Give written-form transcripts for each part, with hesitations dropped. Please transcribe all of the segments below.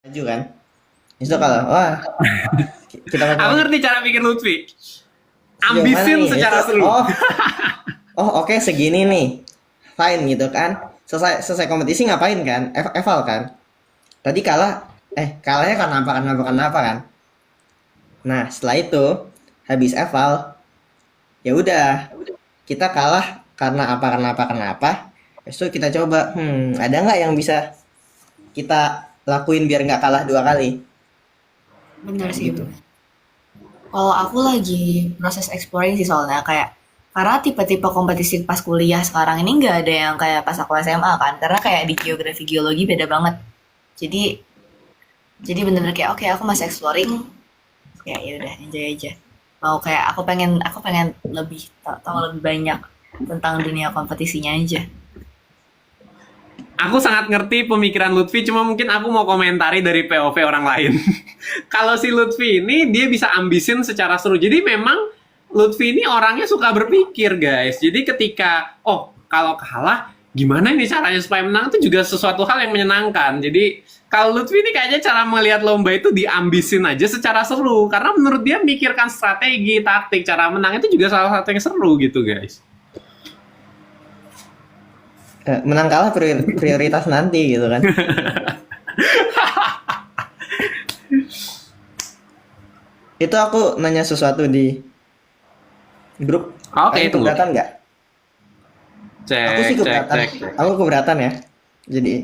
maju kan. Itu kalau wah kita Aku maju ngerti cara pikir Lutfi. sejauh mana Ambisin nih? Itu secara seru. oke segini nih. Fine gitu kan. Selesai kompetisi ngapain kan? Eval kan. Tadi kalahnya kenapa kan. Nah, setelah itu habis eval ya udah kita kalah karena kenapa. Terus itu kita coba, ada nggak yang bisa kita lakuin biar nggak kalah dua kali? Bener Nah, sih, gitu. bener. Kalau aku lagi proses exploring sih soalnya kayak karena tipe-tipe kompetisi pas kuliah sekarang ini nggak ada yang kayak pas aku SMA kan, karena kayak di geografi geologi beda banget. Jadi jadi bener-bener kayak oke aku masih exploring, ya ya udah enjoy aja. Mau kayak aku pengen lebih tahu lebih banyak tentang dunia kompetisinya aja. Aku sangat ngerti pemikiran Lutfi, cuma mungkin aku mau komentari dari POV orang lain. Kalau si Lutfi ini, dia bisa ambisin secara seru. Jadi memang Lutfi ini orangnya suka berpikir, guys. Jadi ketika, kalau kalah, gimana ini caranya supaya menang, itu juga sesuatu hal yang menyenangkan. Jadi kalau Lutfi ini kayaknya cara melihat lomba itu diambisin aja secara seru. Karena menurut dia mikirkan strategi, taktik, cara menang itu juga salah satu yang seru gitu, guys. Menang kalah prioritas nanti gitu kan. Itu aku nanya sesuatu di grup. Oke, Kalian tunggu. keberatan nggak? Aku sih Cek, cek, keberatan. cek. Aku keberatan ya. Jadi,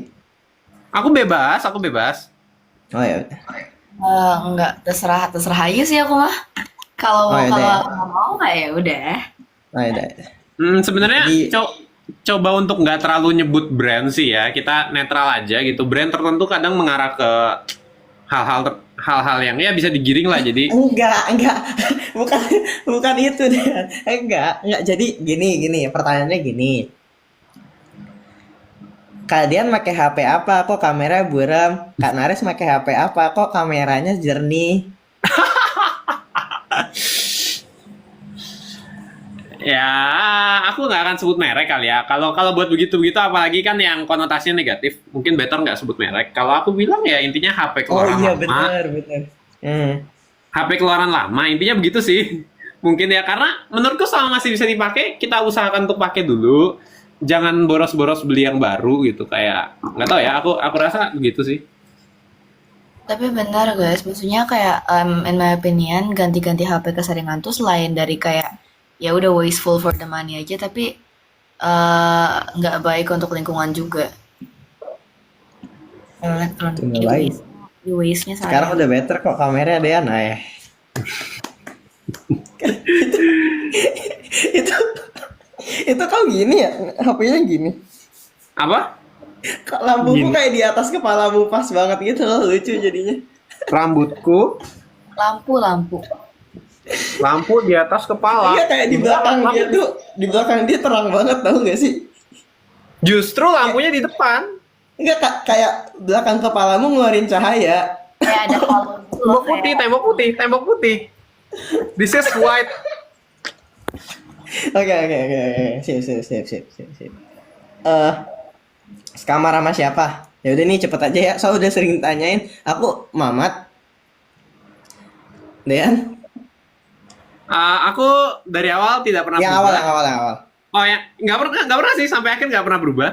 Aku bebas. oh ya udah. Enggak, terserah terserah aja sih aku mah. Oh Kalau ya udah kalau ya. nggak mau kayak ya udah. Oh ya udah. Sebenarnya Jadi, coba untuk nggak terlalu nyebut brand sih ya. Kita netral aja gitu. Brand tertentu kadang mengarah ke hal-hal yang ya bisa digiring lah. Jadi enggak. Bukan bukan itu deh. Enggak. Jadi gini, pertanyaannya gini. Kalian pakai HP apa? Kok kamera buram? Kak Nares pakai HP apa? Kok kameranya jernih? ya aku nggak akan sebut merek kali ya. Kalau buat begitu-begitu apalagi kan yang konotasinya negatif. Mungkin better nggak sebut merek. Kalau aku bilang ya intinya HP Oh keluaran iya lama. benar. Hmm. HP keluaran lama intinya begitu sih. Mungkin ya karena menurutku selama masih bisa dipakai kita usahakan untuk pakai dulu, jangan boros-boros beli yang baru gitu. Kayak nggak tahu ya, aku rasa begitu sih. Tapi benar guys, maksudnya kayak in my opinion ganti-ganti HP keseringan tuh selain dari kayak ya udah wasteful for the money aja, tapi nggak baik untuk lingkungan juga. Itu Elektronik nggak baik. di waste-nya Sekarang sayang. udah better kok kameranya ada ya. Nah ya. itu itu kau gini ya HP-nya gini. Apa? Lampuku Gini. kayak di atas kepalamu pas banget gitu loh, lucu jadinya. Rambutku, Lampu. lampu di atas kepala. Iya kayak di belakang dia tuh, di belakang dia terang banget tahu nggak sih? Justru lampunya di depan. Enggak kayak belakang kepalamu ngeluarin cahaya. Kayak ada halo gitu loh, kayak Tembok putih. This is white. Oke. Sip. Eh, sekamar sama siapa? Ya udah nih cepet aja ya. Saya udah sering tanyain. Aku Mamat. Dean. Aku dari awal tidak pernah Yang berubah. awal. Oh ya, nggak pernah sih sampai akhir nggak pernah berubah.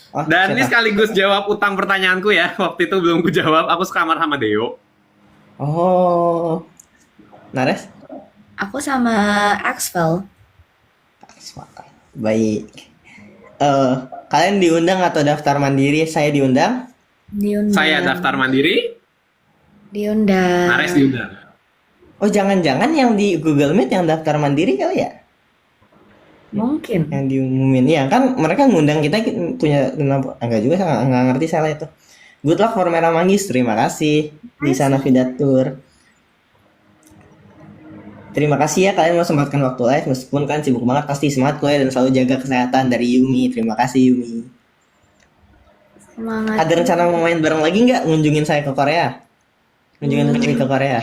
Oh, Dan ini siapa? sekaligus jawab utang pertanyaanku ya. Waktu itu belum ku jawab. Aku sekamar sama Deo. Oh. Nares? aku sama Axel. Baik. Kalian diundang atau daftar mandiri? Saya diundang. Saya daftar mandiri, Diundang. Nares diundang. Oh, jangan-jangan yang di Google Meet yang daftar mandiri kali ya? Mungkin. Yang diumumin. Ya, kan mereka ngundang kita punya enggak juga saya nggak ngerti salah itu. Good luck for Merah Manggis. Terima kasih. Di sana Vidatur. Terima kasih ya kalian mau sempatkan waktu live meskipun kan sibuk banget, pasti semangat kok ya dan selalu jaga kesehatan dari Yumi. Terima kasih Yumi. Semangat. Ada rencana mau main bareng lagi nggak ngunjungin saya ke Korea? Ngunjungin Lutfi ke Korea.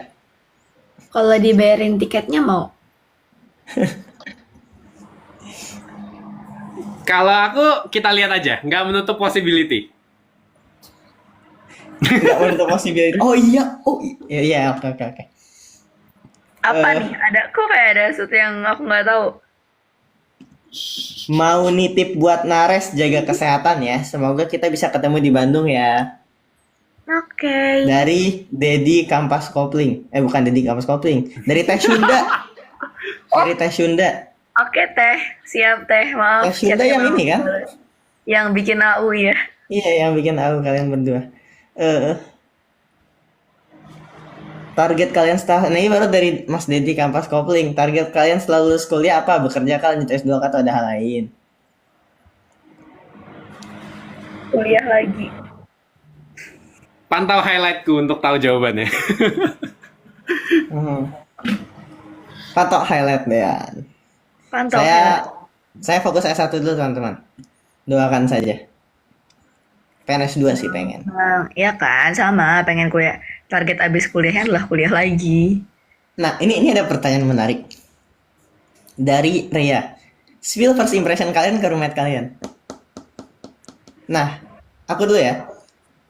Kalau dibayarin tiketnya mau. Kalau aku kita lihat aja, nggak menutup possibility. Nggak menutup possibility. Oh iya, iya, oke oke oke. Apa Eh, nih? Ada kok kayak ada sesuatu yang aku nggak tahu. Mau nitip buat Nares jaga kesehatan ya. Semoga kita bisa ketemu di Bandung ya. Oke. Dari Dedi Kampas Kopling. Bukan Dedi Kampas Kopling. Dari Teh Sunda. Dari Teh Sunda. Oke teh, siap teh. Maaf. Teh Sunda chatnya yang belum ini kan? boleh. Yang bikin AU ya. Iya, yang bikin aku kalian berdua. Eh, Target kalian setelah ini baru dari Mas Dedi Kampas Kopling. Target kalian setelah lulus kuliah apa? Bekerja kah, lanjut S2 kah, atau ada hal lain? Kuliah lagi. Pantau highlightku untuk tahu jawabannya. Hmm. Patok highlight deh. Pantau. Saya fokus S1 dulu teman-teman. Doakan saja. Pengen S2 sih pengen. Ya kan, sama. Pengen kuliah. Target abis kuliahnya adalah kuliah lagi. Nah, ini ada pertanyaan menarik. Dari Ria. Spill first impression kalian ke roommate kalian. Nah, aku dulu ya.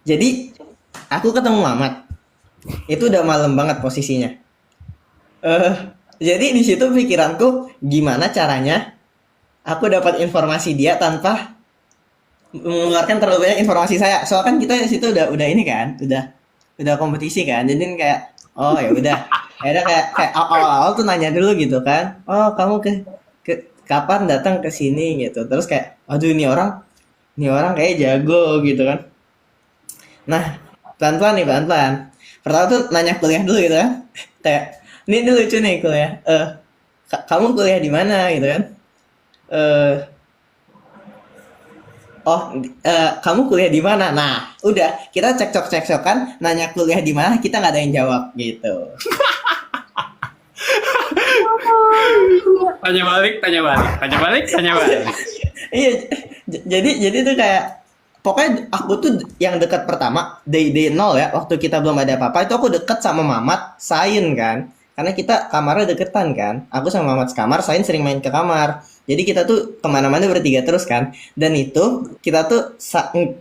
Jadi, aku ketemu Mamat. Itu udah malam banget posisinya. Jadi di situ pikiranku gimana caranya aku dapat informasi dia tanpa mengeluarkan terlalu banyak informasi saya. Soalnya kan kita di situ udah ini kan, udah kompetisi kan. Jadi kayak oh ya udah. Akhirnya kayak awal-awal tuh nanya dulu gitu kan. Oh, kamu ke kapan datang ke sini gitu. Terus kayak aduh ini orang kayak jago gitu kan. Nah, pelan-pelan nih, pelan-pelan. Pertama tuh nanya kuliah dulu gitu kan. Kayak, ini lucu nih kuliah. Kamu kuliah di mana gitu kan? Kamu kuliah di mana? Nah, udah kita cekcok-cekcokan, nanya kuliah di mana, kita nggak ada yang jawab gitu. Tanya balik, tanya balik, tanya balik, tanya balik. Iya, jadi tuh kayak pokoknya aku tuh yang dekat pertama day 0 ya, waktu kita belum ada apa-apa itu aku deket sama Mamat Sain kan, karena kita kamarnya deketan kan, aku sama Mamat sekamar, Sain sering main ke kamar, jadi kita tuh kemana-mana bertiga terus kan, dan itu kita tuh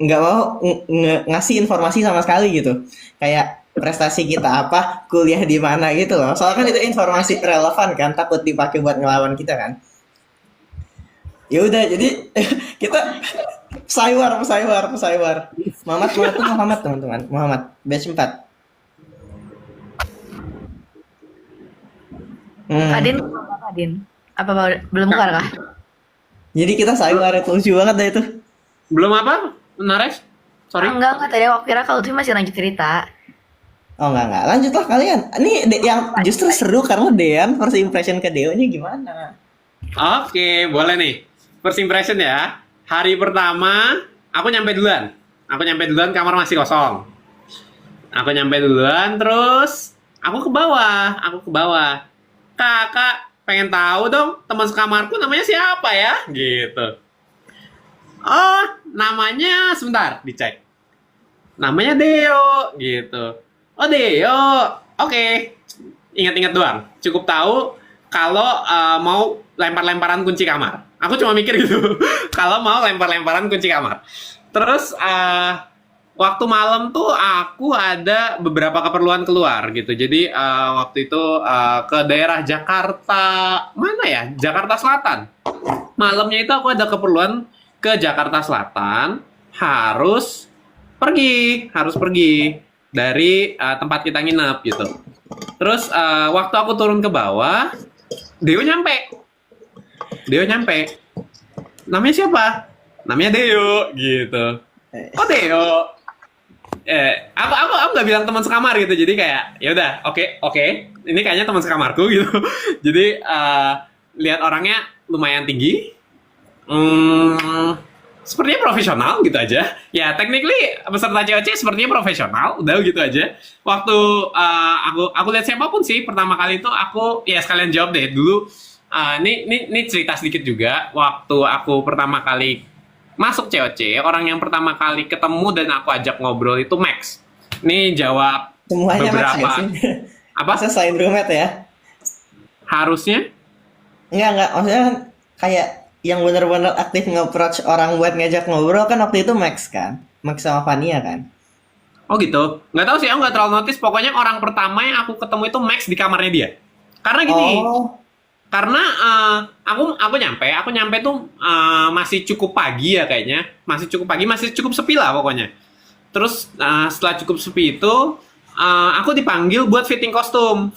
nggak mau ngasih informasi sama sekali gitu, kayak prestasi kita apa, kuliah di mana gitu loh, soalnya kan itu informasi relevan kan, takut dipakai buat ngelawan kita kan. Ya udah jadi kita pesawar. Muhammad tuh Muhammad teman-teman, Muhammad batch 4. Kadin, Kadin. Apa belum kelar kah? Jadi kita sayur, lucu banget dah itu. Belum apa? Nares? Sorry. Enggak, tadi aku kira kalau tuh masih lanjut cerita. Oh enggak, lanjutlah kalian. Ini yang justru seru karena Dean first impression ke Deo-nya gimana? Oke, boleh nih. First impression ya. Hari pertama, aku nyampe duluan. Kamar masih kosong. Aku nyampe duluan, terus aku ke bawah. Kakak, pengen tahu dong teman sekamarku namanya siapa ya? Gitu. Oh, namanya sebentar, dicek. Namanya Deo, gitu. Oh, Deo. Oke. Ingat-ingat doang. Cukup tahu kalau mau lempar-lemparan kunci kamar. Aku cuma mikir gitu. Kalau mau lempar-lemparan kunci kamar. Terus waktu malam tuh aku ada beberapa keperluan keluar gitu. Jadi waktu itu ke daerah Jakarta, mana ya? Jakarta Selatan. Malamnya itu aku ada keperluan ke Jakarta Selatan, harus pergi dari tempat kita nginep gitu. Terus waktu aku turun ke bawah, Deo nyampe. Namanya siapa? Namanya Deo gitu. Oh, Deo. Aku nggak bilang teman sekamar gitu. Jadi kayak ya udah, oke. Ini kayaknya teman sekamarku gitu. Jadi lihat orangnya lumayan tinggi. Sepertinya profesional gitu aja. Ya, technically peserta COC sepertinya profesional, udah gitu aja. Waktu aku lihat siapapun sih pertama kali itu aku ya sekalian jawab deh dulu. Ini cerita sedikit juga. Waktu aku pertama kali masuk COC, orang yang pertama kali ketemu dan aku ajak ngobrol itu Max. Ini jawab Semuanya beberapa. Max ya sih? Apa? Masa selain roommate ya? Harusnya? Enggak. Maksudnya kan kayak yang benar-benar aktif nge-approach orang buat ngajak ngobrol kan waktu itu Max kan? Max sama Vania kan? Oh gitu. Nggak tahu sih, aku nggak terlalu notice. Pokoknya orang pertama yang aku ketemu itu Max di kamarnya dia. Karena gini, Oh, karena aku nyampe tuh masih cukup pagi ya kayaknya, masih cukup pagi, masih cukup sepi lah pokoknya. Terus setelah cukup sepi itu aku dipanggil buat fitting kostum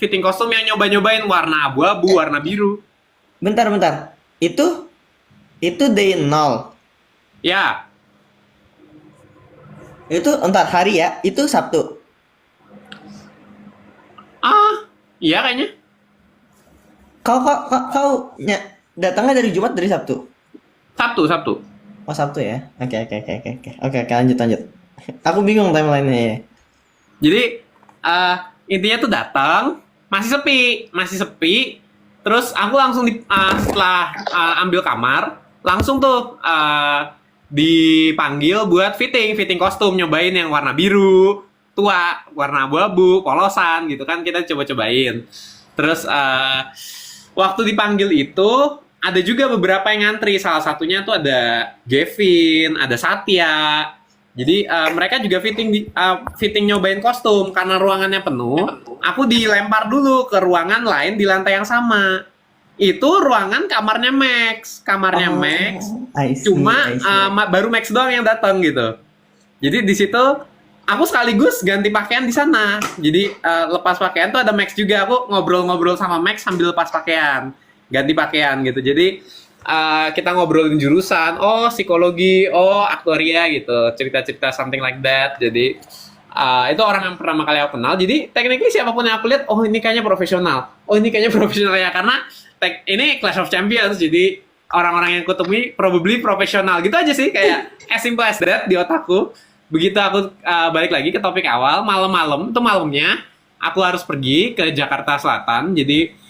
yang nyobain warna abu-abu, warna biru. bentar. Itu day 0. Ya, Itu entar hari ya. Itu Sabtu. iya kayaknya. Kau datangnya dari Jumat, dari Sabtu. Sabtu. Oh, Sabtu ya. Oke, lanjut. Aku bingung timeline-nya ya. Jadi intinya tuh datang masih sepi. Terus aku langsung setelah ambil kamar, langsung tuh dipanggil buat fitting kostum, nyobain yang warna biru, tua, warna abu-abu, polosan gitu kan, kita coba-cobain. Terus waktu dipanggil itu ada juga beberapa yang ngantri. Salah satunya tuh ada Gavin, ada Satya. Jadi mereka juga fitting nyobain kostum. Karena ruangannya penuh, aku dilempar dulu ke ruangan lain di lantai yang sama. Itu ruangan kamarnya Max. I see, Cuma I see. baru Max doang yang datang gitu. Jadi di situ aku sekaligus ganti pakaian di sana. Jadi lepas pakaian tuh ada Max juga. Aku ngobrol-ngobrol sama Max sambil lepas pakaian, ganti pakaian gitu. Jadi kita ngobrolin jurusan, oh psikologi, oh aktuaria gitu, cerita-cerita something like that. Jadi itu orang yang pertama kali aku kenal. Jadi technically siapapun yang aku lihat, oh ini kayaknya profesional. Oh ini kayaknya profesional ya, karena ini Clash of Champions. Jadi orang-orang yang aku temui probably profesional gitu aja sih, kayak as simple as that di otakku. Begitu aku balik lagi ke topik awal, malam-malam itu malamnya aku harus pergi ke Jakarta Selatan. Jadi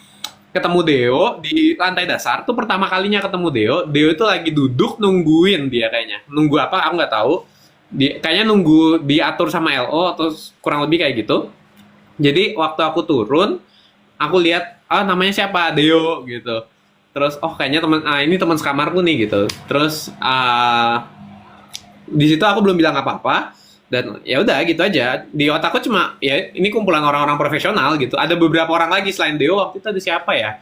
ketemu Deo di lantai dasar tuh, pertama kalinya ketemu Deo itu lagi duduk nungguin, dia kayaknya nunggu apa aku nggak tahu, kayaknya nunggu diatur sama LO atau kurang lebih kayak gitu. Jadi waktu aku turun, aku lihat namanya siapa, Deo gitu. Terus kayaknya ini teman sekamarku nih gitu. Terus di situ aku belum bilang apa-apa, dan ya udah gitu aja. Di otakku cuma ya ini kumpulan orang-orang profesional gitu. Ada beberapa orang lagi selain Deo. Waktu itu ada siapa ya?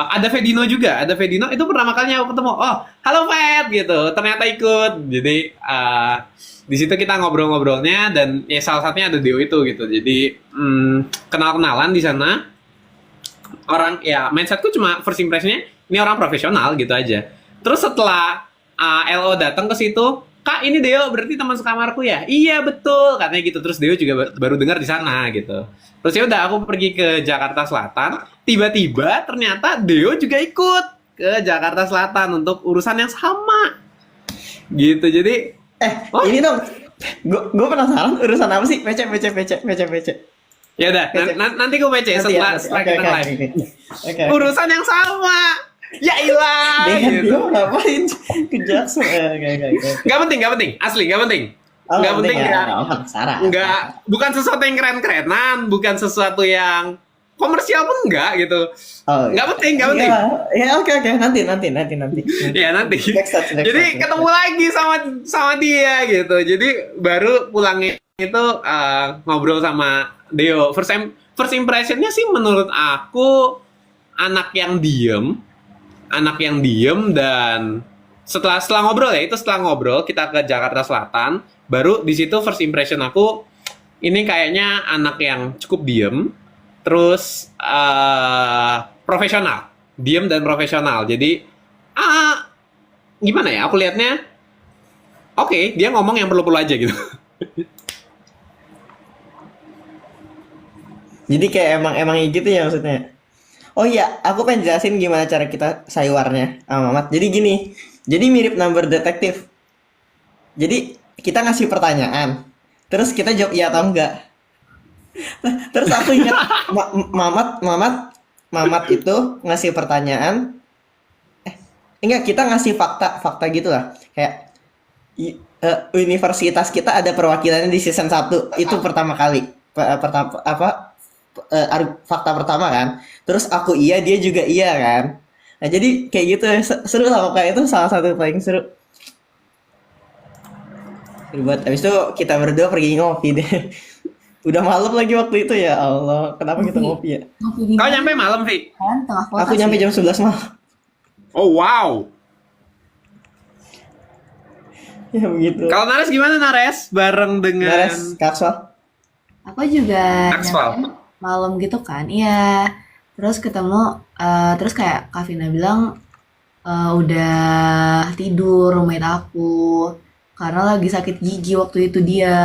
Ada Vedino juga. Ada Vedino, itu pertama kalinya aku ketemu. Oh, halo Ved gitu. Ternyata ikut. Jadi di situ kita ngobrol-ngobrolnya, dan ya salah satunya ada Deo itu gitu. Jadi kenal-kenalan di sana. Orang ya, mindsetku cuma first impressionnya ini orang profesional gitu aja. Terus setelah LO datang ke situ, Kak ini Deo berarti teman sekamarku ya? Iya betul, katanya gitu. Terus Deo juga baru dengar di sana gitu. Terus ya udah aku pergi ke Jakarta Selatan. Tiba-tiba ternyata Deo juga ikut ke Jakarta Selatan untuk urusan yang sama gitu. Jadi Ini dong. Gue penasaran urusan apa sih? PC. ya udah, nanti gue PC setelah kita live. Oke. Urusan yang sama. Ya ilah gitu. Dia ngapain ke Jackson? Oke. Gak penting, asli gak penting. Nggak penting ya. Penasaran. Nggak, bukan sesuatu yang keren-kerenan, bukan sesuatu yang komersial pun enggak gitu. Nggak penting. Ya, oke. Nanti. Ya nanti. Next. Jadi ketemu lagi sama dia gitu. Jadi baru pulangnya itu ngobrol sama Deo. First impressionnya sih menurut aku anak yang diem, dan setelah ngobrol kita ke Jakarta Selatan, baru di situ first impression aku ini kayaknya anak yang cukup diem, terus profesional, diem dan profesional. Jadi gimana ya, aku lihatnya oke, dia ngomong yang perlu-perlu aja gitu. Jadi kayak emang gitu ya maksudnya. Oh iya, aku pengen jelasin gimana cara kita saywarnya sama Mamat. Jadi gini, jadi mirip number detektif. Jadi kita ngasih pertanyaan, terus kita jawab iya atau enggak. Terus aku ingat Mamat itu ngasih pertanyaan. Enggak, kita ngasih fakta gitu lah. Kayak universitas kita ada perwakilannya di season 1. Itu pertama kali. Fakta pertama kan. Terus aku iya, dia juga iya kan. Nah, jadi kayak gitu seru lah, kayak itu salah satu paling seru. Buat habis itu kita berdua pergi ngopi deh. Udah malam lagi waktu itu ya Allah. Kenapa kita ngopi ya? Ngopi di Kau mana nyampe malam, Vi? kan? Tengah kota Aku nyampe sih. jam 11 malam. Oh, wow. Ya begitu. Kalau Nares gimana, Nares? Bareng dengan Nares, Kakswal. Aku juga Axwell. nyampe malam gitu kan, iya. Terus ketemu, terus kayak Kak Vina bilang udah tidur roommate aku karena lagi sakit gigi waktu itu dia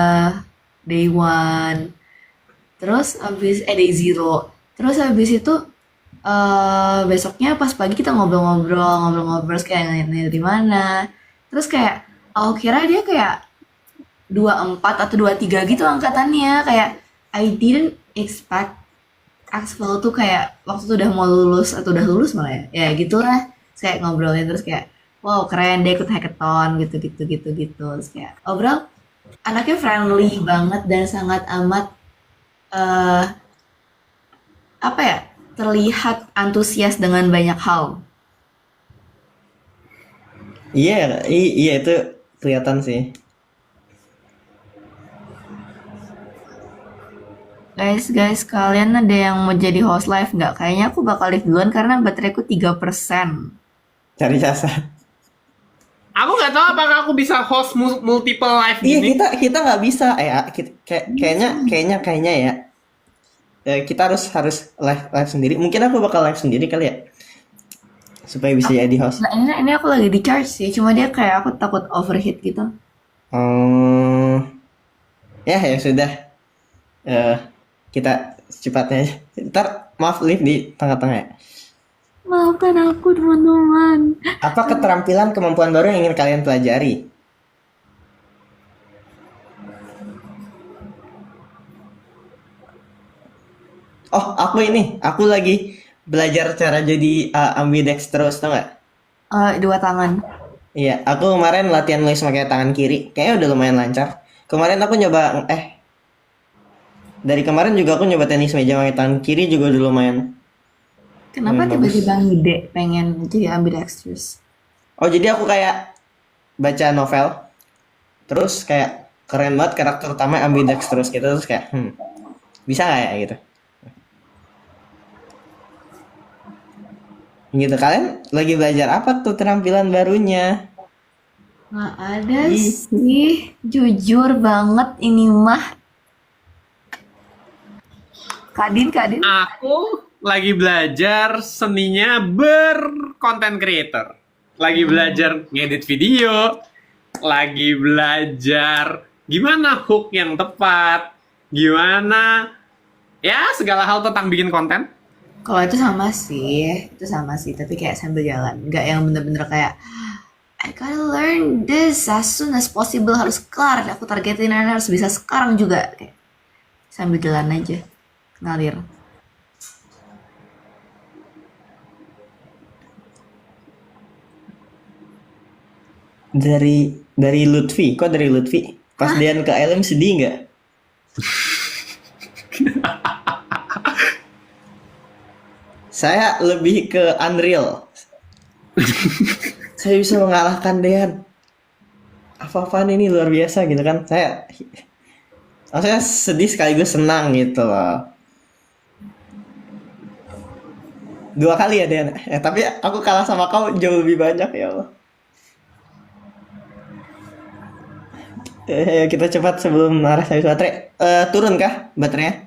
day one. Terus habis day zero. Terus habis itu besoknya pas pagi kita ngobrol-ngobrol terus kayak nanya di mana. Terus kayak aku kira dia kayak 24 atau 23 gitu angkatannya, kayak I didn't expect Axel tuh kayak waktu itu udah mau lulus atau udah lulus malah ya gitulah. Terus kayak ngobrolin terus kayak wow keren dia ikut hackathon gitu terus kayak overall anaknya friendly banget dan sangat amat eh apa ya, terlihat antusias dengan banyak hal. Iya, iya itu kelihatan sih. Guys, kalian ada yang mau jadi host live nggak? Kayaknya aku bakal live duluan karena bateraiku 3%. Cari jasa. Aku nggak tahu apakah aku bisa host multiple live Iya gini. kita nggak bisa. Kayaknya ya. Kita harus live sendiri. Mungkin aku bakal live sendiri kali ya. Supaya bisa jadi host. Nah, ini aku lagi di charge sih, cuma dia kayak aku takut overheat gitu. Ya sudah. Kita secepatnya aja. Ntar maaf live di tengah-tengah ya. Maafkan aku teman-teman. Apa keterampilan kemampuan baru yang ingin kalian pelajari? Oh, aku lagi belajar cara jadi ambidextrous, tau nggak? 2 tangan. Iya, aku kemarin latihan nulis pakai tangan kiri, kayaknya udah lumayan lancar. Kemarin aku nyoba, dari kemarin juga aku nyoba tenis meja pakai tangan kiri juga udah lumayan. Kenapa Bagus. tiba-tiba ngide pengen jadi ambidextrous? Oh, jadi aku kayak baca novel, terus kayak keren banget karakter utama ambidextrous gitu, terus kayak, bisa nggak ya gitu? Gitu, kalian lagi belajar apa tuh terampilan barunya? Nggak ada Ih. sih, jujur banget ini mah. Kadin. Aku lagi belajar seninya berkonten creator. Lagi belajar ngedit video, lagi belajar gimana hook yang tepat, gimana ya segala hal tentang bikin konten. Kalau itu sama sih, tapi kayak sambil jalan, nggak yang bener-bener kayak I gotta learn this as soon as possible, harus kelar, aku targetin harus bisa sekarang juga, kayak sambil jalan aja, ngalir. Dari Lutfi, kok dari Lutfi? Pas Dian ke LM sedih nggak? Saya lebih ke Unreal. Saya bisa mengalahkan Dean. Apa-apaan ini luar biasa gitu kan? Saya sedih sekaligus senang gitu loh. 2 kali ya Dean. Tapi aku kalah sama kau jauh lebih banyak ya Allah. Kita cepat sebelum Naras habis baterai. Turun kah baterainya?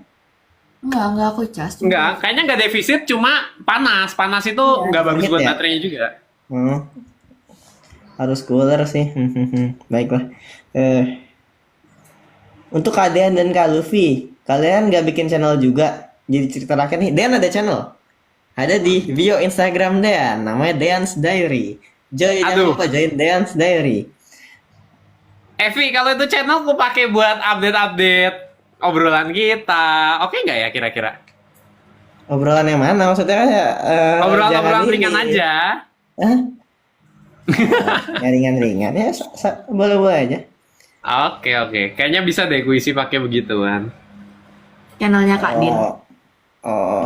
Enggak aku cas. Enggak, kayaknya nggak defisit, cuma panas. Panas itu nggak bagus Hit buat ya? baterainya juga. Harus cooler sih. Baiklah. Untuk Kak Dean dan Kak Luffy, kalian nggak bikin channel juga? Jadi cerita rakyat nih. Dean ada channel. Ada di bio Instagram Dean, namanya Dean's Diary. Jangan Aduh. lupa join Dean's Diary. Evi, kalau itu channel aku pakai buat update-update obrolan kita. Oke nggak ya kira-kira? Obrolan yang mana? Maksudnya kayak Obrolan-obrolan jangan ringan ini. aja. Hah? Ya, ringan-ringan ya, boleh-boleh aja. Oke. Kayaknya bisa deh gue isi pakai begituan. Channelnya Kak Din. Oh.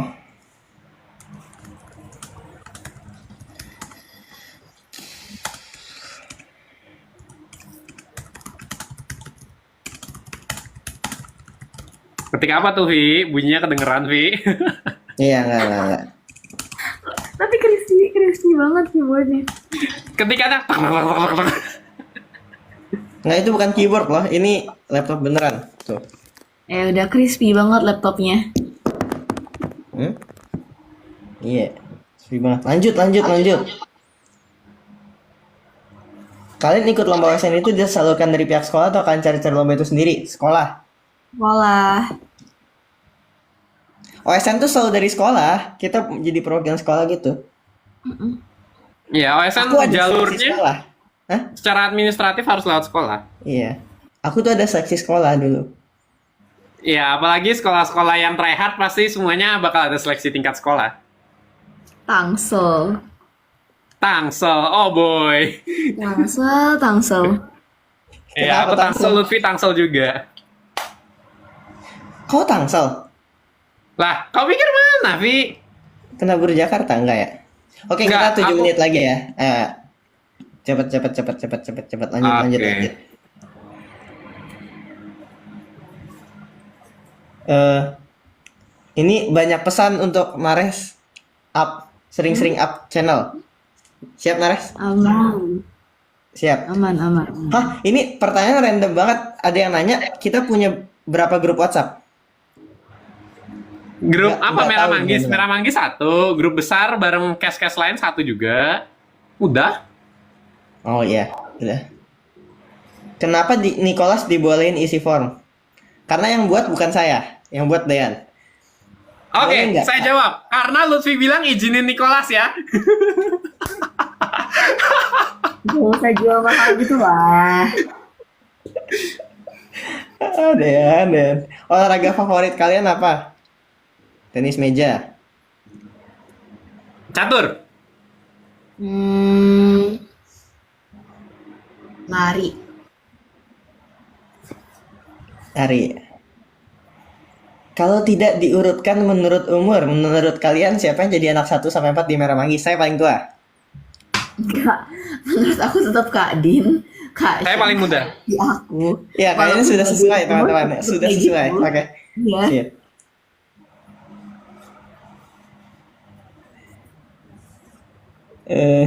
Ngetik apa tuh, Vi? Bunyinya kedengeran, Vi. Iya, enggak. Tapi crispy banget keyboardnya. Ketiknya tak. Nggak, itu bukan keyboard loh, ini laptop beneran. Tuh. Udah crispy banget laptopnya. Iya, sepi banget. Lanjut. Kalian ikut lomba OSN itu disalurkan dari pihak sekolah atau kalian cari-cari lomba itu sendiri? Sekolah. Walah. OSN tuh selalu dari sekolah. Kita jadi perwakilan sekolah gitu. Ya, OSN Aku ada seleksi jalurnya sekolah. Hah? secara administratif harus lewat sekolah. Iya. Aku tuh ada seleksi sekolah dulu. Ya, apalagi sekolah-sekolah yang tryhard pasti semuanya bakal ada seleksi tingkat sekolah. Tangsel. Oh boy. Tangsel. Ya, Kenapa aku Tangsel, Tangsel? Lutfi Tangsel juga. Kau Tangsel? Lah, kau pikir mana, Vi? Kena Guru Jakarta enggak ya? Oke, Enggak, kita 7 aku- menit lagi ya. Cepet. Lanjut. Oke. Ini banyak pesan untuk Nares sering-sering up channel. Siap Nares? Aman. Siap. Aman. Hah, ini pertanyaan random banget. Ada yang nanya, kita punya berapa grup WhatsApp? Grup Nggak apa Merah tahu Manggis? gimana. Merah Manggis 1, grup besar bareng cast-cast lain 1 juga. Udah. Oh iya, udah. Kenapa Nicholas dibolehin isi form? Karena yang buat bukan saya, yang buat Dean. Oke, Boleh nggak? saya jawab. Karena Lutfi bilang izinin Nicholas ya. Gak usah jual mahal gitu lah. Dean. Olahraga favorit kalian apa? Tenis meja. Catur. Lari. Ari. Kalau tidak diurutkan menurut umur, menurut kalian siapa yang jadi anak 1 sampai 4 di Merah Manggis? Saya paling tua. Enggak. Menurut aku tetap Kak Din. Kak Saya Syam, paling muda. di aku. Ya, kayaknya Walaupun sudah sesuai lebih teman-teman. umur, Sudah kayak sesuai. gitu. Oke. Iya. Siap. Eh,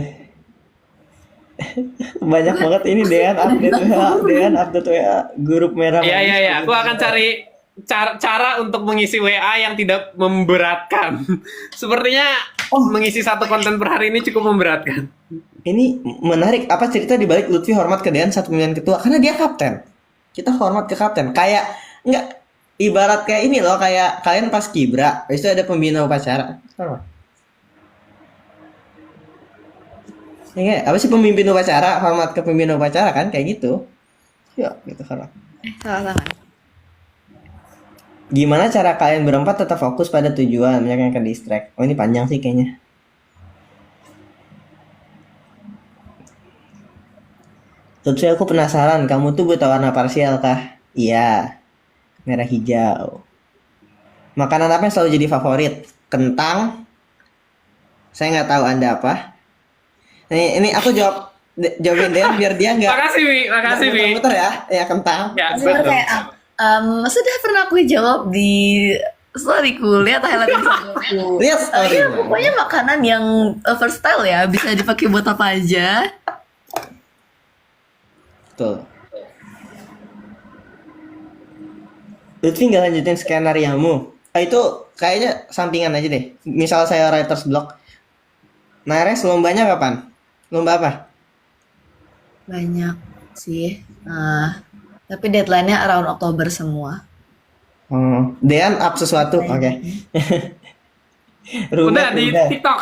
banyak banget ini Dean update WA grup Merah Iya, Manggis. iya, iya. Aku akan cari cara untuk mengisi WA yang tidak memberatkan. Sepertinya mengisi satu konten per hari ini cukup memberatkan. Ini menarik, apa cerita di balik Lutfi hormat ke Dean 1 pemilihan ketua? Karena dia kapten. Kita hormat ke kapten. Kayak enggak, ibarat kayak ini loh, kayak kalian pas kibra, habis itu ada pembina upacara. Hormat. Ya, apa sih pemimpin upacara, hormat ke pembina upacara kan kayak gitu. Ya, gitu hormat. Salah tangan. Gimana cara kalian berempat tetap fokus pada tujuan, banyak yang ke distract. Oh, ini panjang sih kayaknya. Lutfi, aku penasaran, kamu tuh buta warna parsial kah? Iya, merah hijau. Makanan apa yang selalu jadi favorit? Kentang. Saya nggak tahu Anda apa. Ini aku jawabin dia biar dia nggak Makasih, Vi. Makasih, Vi. muter ya. Ya, kentang. Ya, Sebenarnya betul. kayak sudah pernah aku jawab di storyku, lihat highlight Instagramku. Lihat story. Iya, pokoknya makanan yang versatile ya, bisa dipakai buat apa aja. Betul. Lutfi nggak lanjutin skenariomu. Itu kayaknya sampingan aja deh. Misal saya writer's block. Nares lombanya kapan? Lomba apa? Banyak sih. Tapi deadline-nya around Oktober semua. Oh, Dean up sesuatu. Oke. Udah di TikTok.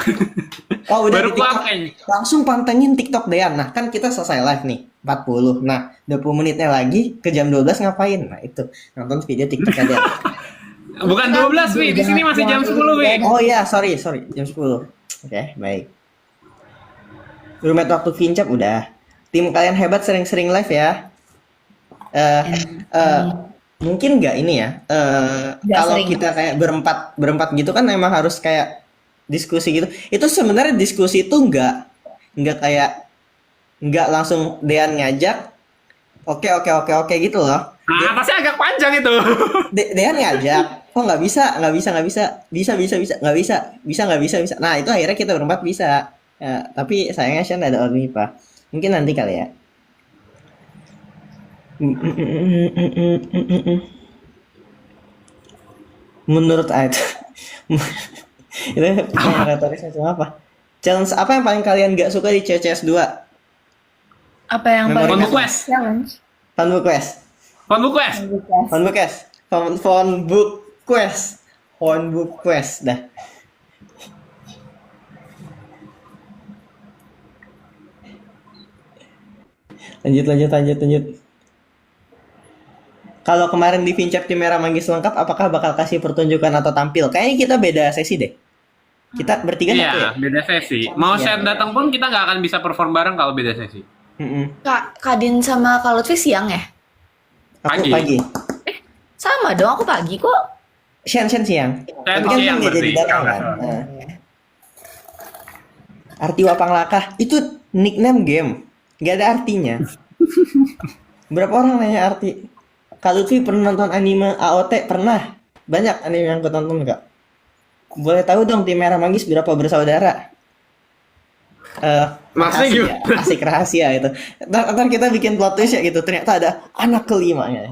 Oh, udah Baru di keluar TikTok. kayaknya. Langsung pantengin TikTok Dean. Nah, kan kita selesai live nih 40. Nah, 20 menitnya lagi ke jam 12 ngapain? Nah, itu nonton video TikTok Dean. Bukan 12, Vi. Di sini masih jam 10, Vi. Oh iya, sorry, jam 10. Oke, baik. Roommate waktu Vincap udah. Tim kalian hebat, sering-sering live ya. Mungkin nggak ini ya. Nggak Kalau sering. kita kayak berempat gitu kan emang harus kayak diskusi gitu. Itu sebenarnya diskusi itu nggak kayak nggak langsung Dean ngajak. Oke gitu loh. Nah, atasnya agak panjang itu. Dean ngajak, oh nggak bisa, nggak bisa. Nah itu akhirnya kita berempat bisa. Ya, tapi sayangnya Sean ada Ornipa. Mungkin nanti kali ya. Menurut itu retoris macam apa? Challenge apa yang paling kalian gak suka di CCS 2? Apa yang Memori paling Phone quest. challenge? Phone book quest. Phone book quest. Phone book quest. Phone book quest. Phone book quest. Dah. Lanjut. Kalau kemarin di Vincap tim Merah Manggis lengkap, apakah bakal kasih pertunjukan atau tampil? Kayaknya kita beda sesi deh. Kita bertiga satu ya? Iya, beda sesi. Mau Iya. Shen datang pun kita nggak akan bisa perform bareng kalau beda sesi. Kak Kadin sama Kak Lutfi siang ya? Aku Pagi. pagi. Sama dong, aku pagi kok. Shen siang. Tapi kan siang nggak jadi berarti. datang kan. Nah. Arti Wapang Laka itu nickname game, nggak ada artinya. Berapa orang nanya arti? Kalau Lutfi pernah nonton anime AOT? Pernah. Banyak anime yang aku tonton nggak? Boleh tahu dong tim Merah Manggis berapa bersaudara? Maksudnya rahasia, gimana? asik rahasia itu. Ntar kita bikin plot twist ya gitu. Ternyata ada anak kelimanya.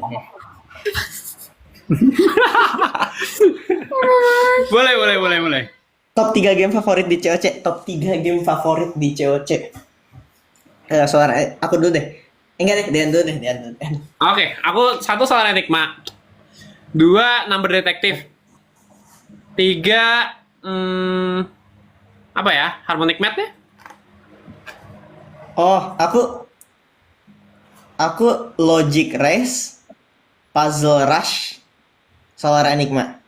Boleh. Top 3 game favorit di COC. Top 3 game favorit di COC. Aku dulu deh. Enggak deh, Dean dulu deh. Oke, aku 1 Solar Enigma. 2 Number Detective. 3 apa ya? Harmonic Math ya? Oh, aku Logic Race, Puzzle Rush, Solar Enigma.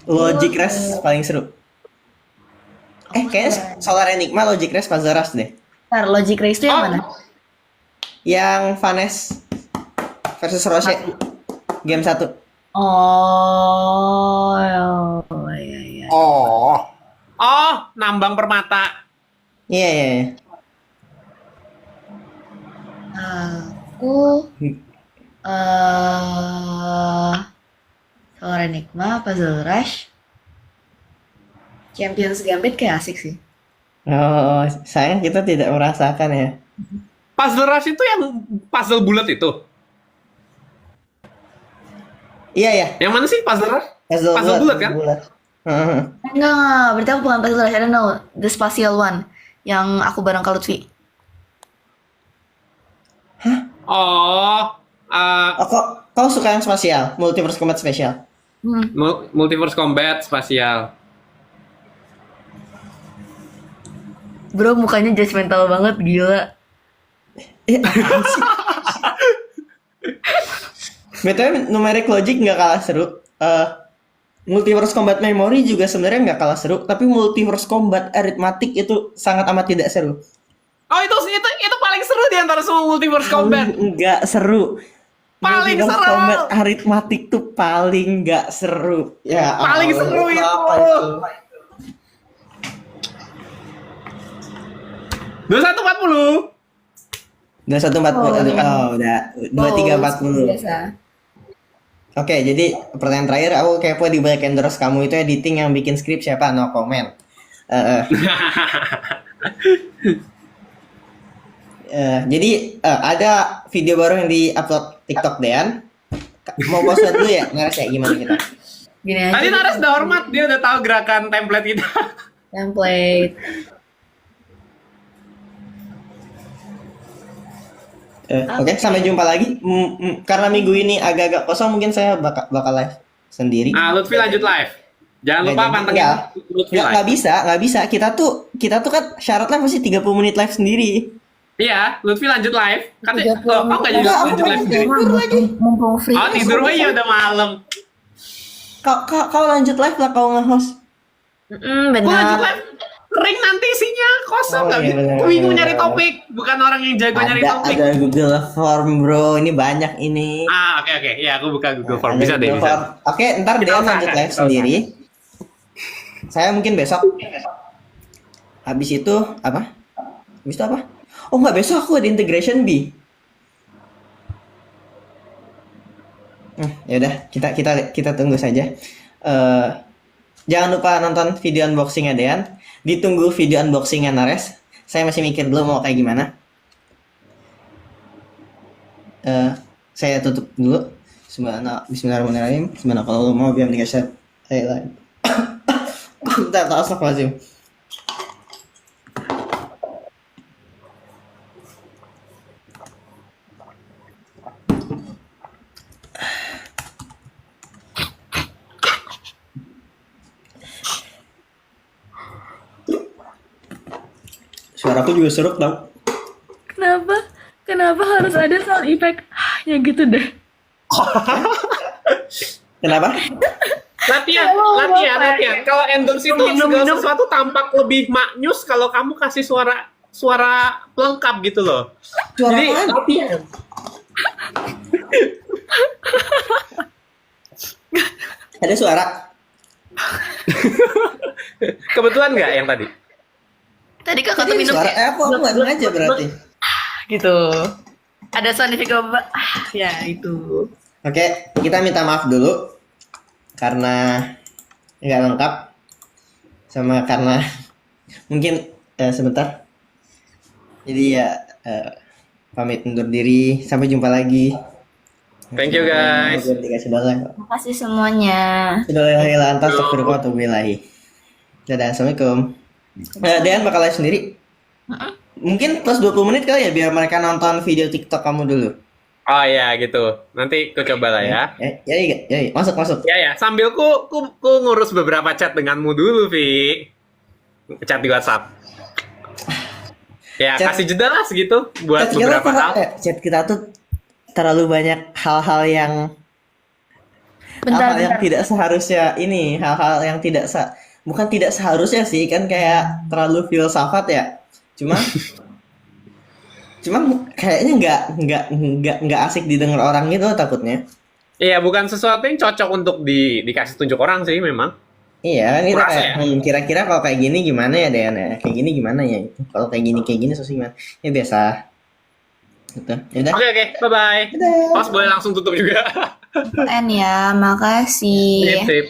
Logic Race paling seru. Kayaknya Solar Enigma, Logic Race, Puzzle Rush deh. Ntar Logic Race itu yang Oh. mana? Yang Vanes versus Roche. Game 1. Oh, iya. Oh, nambang permata. Iya. Aku Solar Enigma, Puzzle Rush, Champions Gambit kayak asik sih. Oh, sayang kita tidak merasakan ya. Puzzle Rush itu yang puzzle bulat itu. Iya. Yang mana sih puzzle Rush? Puzzle bulat kan? Heeh. Enggak, berarti aku bukan Puzzle Rush, I don't know, The Spatial One, yang aku bareng Kak Lutfi. Oh, Oh, kau suka yang spasial, Multiverse Combat Special? Multiverse Combat spasial. Bro, mukanya judgmental banget, gila. Apaan sih? BTW numeric logic nggak kalah seru. Multiverse Combat Memory juga sebenarnya nggak kalah seru, tapi Multiverse Combat Arithmetic itu sangat amat tidak seru. Oh, itu paling seru di antara semua Multiverse Combat. Nggak seru. Paling Multiverse seru. Combat Arithmetic tuh paling nggak seru. Ya, Paling Allah, seru itu. apa itu? 2140. 2140. Udah 2340. Biasa. Oke, jadi pertanyaan terakhir, aku kepo di balik endorse kamu itu editing yang bikin skrip siapa? No comment. Jadi ada video baru yang di-upload TikTok Dean. Mau post dulu ya? Ngeres ya gimana kita? Gini aja. Tadi Naras udah hormat, dia udah tahu gerakan template kita. Template. Oke, sampai jumpa lagi. Karena minggu ini agak-agak kosong, mungkin saya bakal live sendiri. Nah, Lutfi lanjut live. Jangan lupa pantengin Lutfi Nggak live. bisa. Kita tuh kan syaratnya mesti 30 menit live sendiri. Iya, Lutfi lanjut live. Katanya, 30 kok nggak jadi Enggak, lanjut live aku sendiri? tidur lagi. Mumpung free. Oh, tidur aja ya udah malam. Kau lanjut live lah, kau nge-host. Gua lanjut Benar. live. Ring nanti isinya kosong, Oh, nggak iya, bisa. benar, Aku bingung benar, nyari benar. topik, bukan orang yang jago nyari topik. Ada Google Form, bro. Ini banyak ini. Oke. Ya, aku buka Google Form. Ada Bisa deh, Google bisa. Form. Oke, ntar Kita dia usahakan, lanjut live kita sendiri. Saya mungkin besok. Habis itu apa? Oh nggak, besok aku ada integration B. Ya udah, kita tunggu saja. Eh, jangan lupa nonton video unboxing Dean. Ditunggu video unboxingnya Nares. Saya masih mikir dulu mau kayak gimana. Saya tutup dulu. Bismillahirrahmanirrahim. Bismillahirrahmanirrahim. Mau biar dikasih saya lain. Bentar, astagfirullahaladzim. Suaraku juga seruk tau. Kenapa? Kenapa harus ada sound effect? Ya gitu deh. Kenapa? Latihan. Kalau endorse itu segala sesuatu tampak lebih maknyus kalau kamu kasih suara pelengkap gitu loh. Suara Jadi apaan? latihan. Ada suara. Kebetulan nggak yang tadi? Tadi kakak tuh Ada minum suara. kayak Aku nggak sengaja berarti. gitu. Ada sound effect apa? Ya itu. Oke, kita minta maaf dulu karena nggak lengkap sama karena mungkin sebentar. Jadi ya pamit undur diri. Sampai jumpa lagi. Thank you guys. Dikasih doang. Terima kasih semuanya. Bismillahirrahmanirrahim. Astagfirullahaladzim. Dadah, assalamualaikum. Dean bakal live sendiri. Mungkin plus 20 menit kali ya biar mereka nonton video TikTok kamu dulu. Oh ya gitu. Nanti ku coba lah ya. Ya, masuk. Ya. Sambil ku ngurus beberapa chat denganmu dulu, Vi. Chat di WhatsApp. Ya, Chat- kasih jeda lah segitu buat Chat kita beberapa hal. chat kita tuh terlalu banyak hal-hal yang Bentar, hal-hal yang tidak seharusnya ini, hal-hal yang bukan tidak seharusnya sih, kan kayak terlalu filsafat ya. Cuman kayaknya nggak asik didengar orang gitu takutnya. Iya, bukan sesuatu yang cocok untuk dikasih tunjuk orang sih memang. Iya kan kita Kurasa kayak ya? kira-kira kalau kayak gini gimana ya Dean ya? Kayak gini gimana ya? Kalau kayak gini terus gimana? Ya biasa. Gitu. Ya udah. Oke, bye-bye. Dadah. Pas boleh langsung tutup juga. N ya, makasih. Sip.